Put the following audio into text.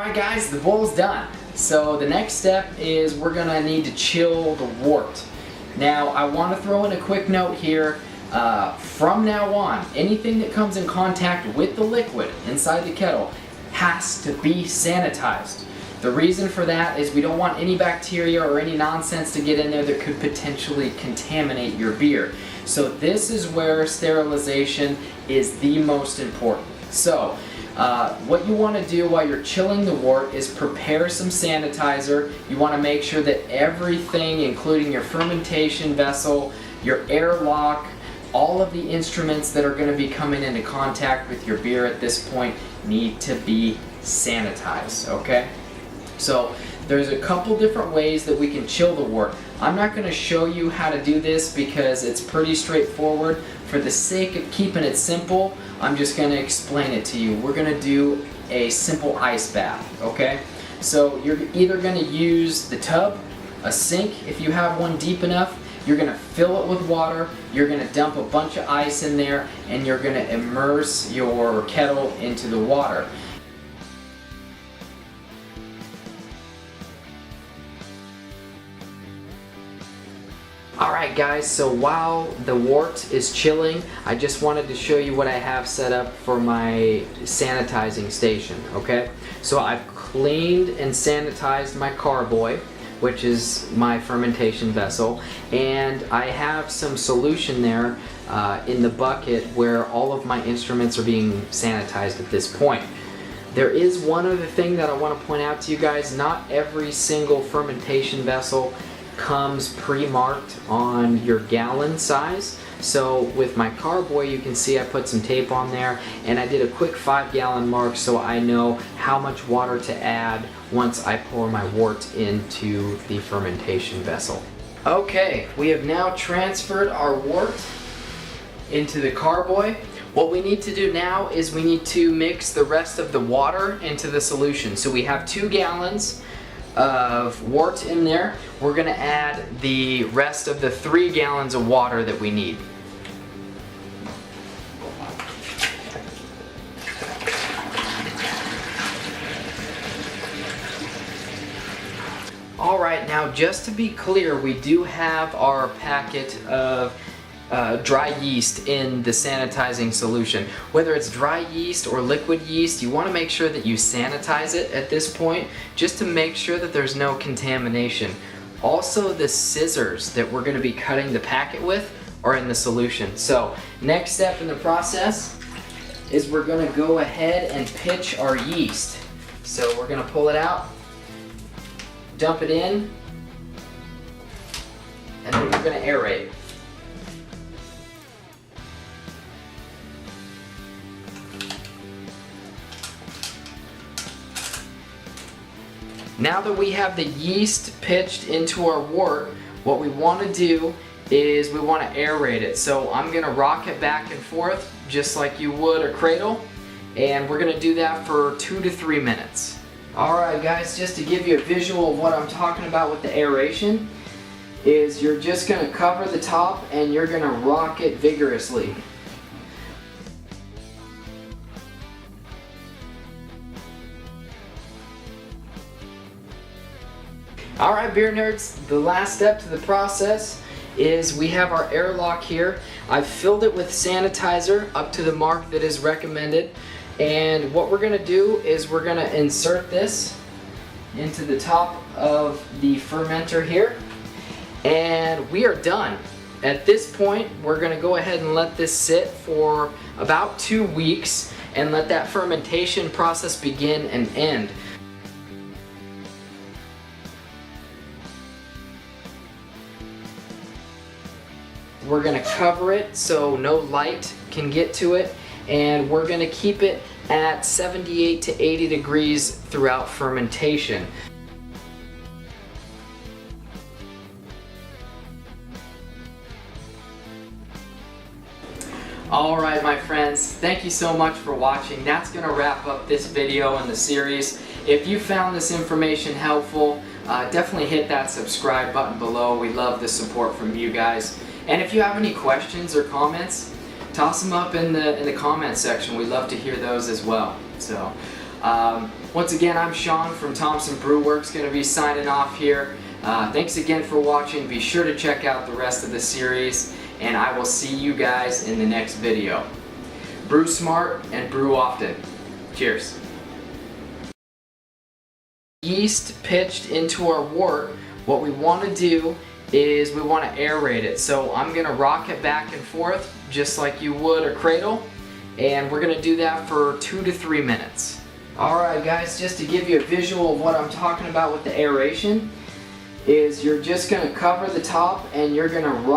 Alright guys, the bowl's done. So the next step is we're going to need to chill the wort. Now I want to throw in a quick note here. From now on, anything that comes in contact with the liquid inside the kettle has to be sanitized. The reason for that is we don't want any bacteria or any nonsense to get in there that could potentially contaminate your beer. So this is where sterilization is the most important. So what you want to do while you're chilling the wort is prepare some sanitizer. You want to make sure that everything, including your fermentation vessel, your airlock, all of the instruments that are going to be coming into contact with your beer at this point need to be sanitized, okay? So there's a couple different ways that we can chill the wort. I'm not going to show you how to do this because it's pretty straightforward. For the sake of keeping it simple, I'm just going to explain it to you. We're going to do a simple ice bath, okay? So you're either going to use the tub, a sink if you have one deep enough. You're going to fill it with water, you're going to dump a bunch of ice in there, and you're going to immerse your kettle into the water. Alright guys, so while the wort is chilling, I just wanted to show you what I have set up for my sanitizing station, okay? So I've cleaned and sanitized my carboy, which is my fermentation vessel, and I have some solution there in the bucket where all of my instruments are being sanitized at this point. There is one other thing that I want to point out to you guys. Not every single fermentation vessel comes pre-marked on your gallon size. So with my carboy, you can see I put some tape on there, and I did a quick 5-gallon mark so I know how much water to add once I pour my wort into the fermentation vessel. Okay, we have now transferred our wort into the carboy. What we need to do now is we need to mix the rest of the water into the solution. So we have 2 gallons of wort in there. We're going to add the rest of the 3 gallons of water that we need. Alright, now just to be clear, we do have our packet of dry yeast in the sanitizing solution. Whether it's dry yeast or liquid yeast, you want to make sure that you sanitize it at this point just to make sure that there's no contamination. Also, the scissors that we're going to be cutting the packet with are in the solution. So next step in the process is we're going to go ahead and pitch our yeast. So we're going to pull it out, dump it in, and then we're going to aerate. Now that we have the yeast pitched into our wort, what we want to do is we want to aerate it. So I'm going to rock it back and forth just like you would a cradle, and we're going to do that for 2 to 3 minutes. Alright guys, just to give you a visual of what I'm talking about with the aeration, is you're just going to cover the top and you're going to rock it vigorously. Alright beer nerds, the last step to the process is we have our airlock here. I've filled it with sanitizer up to the mark that is recommended, and what we're going to do is we're going to insert this into the top of the fermenter here, and we are done. At this point, we're going to go ahead and let this sit for about 2 weeks and let that fermentation process begin and end. We're going to cover it so no light can get to it, and we're going to keep it at 78 to 80 degrees throughout fermentation. Alright my friends, thank you so much for watching. That's going to wrap up this video in the series. If you found this information helpful, definitely hit that subscribe button below. We love the support from you guys. And if you have any questions or comments, toss them up in the comment section. We'd love to hear those as well. So, Once again, I'm Shawn from Thompson Brew Works, going to be signing off here. Thanks again for watching. Be sure to check out the rest of the series, and I will see you guys in the next video. Brew smart and brew often. Cheers. Yeast pitched into our wort, what we want to do is we want to aerate it. So I'm going to rock it back and forth just like you would a cradle, and we're going to do that for 2 to 3 minutes. Alright guys, just to give you a visual of what I'm talking about with the aeration, is you're just going to cover the top and you're going to rock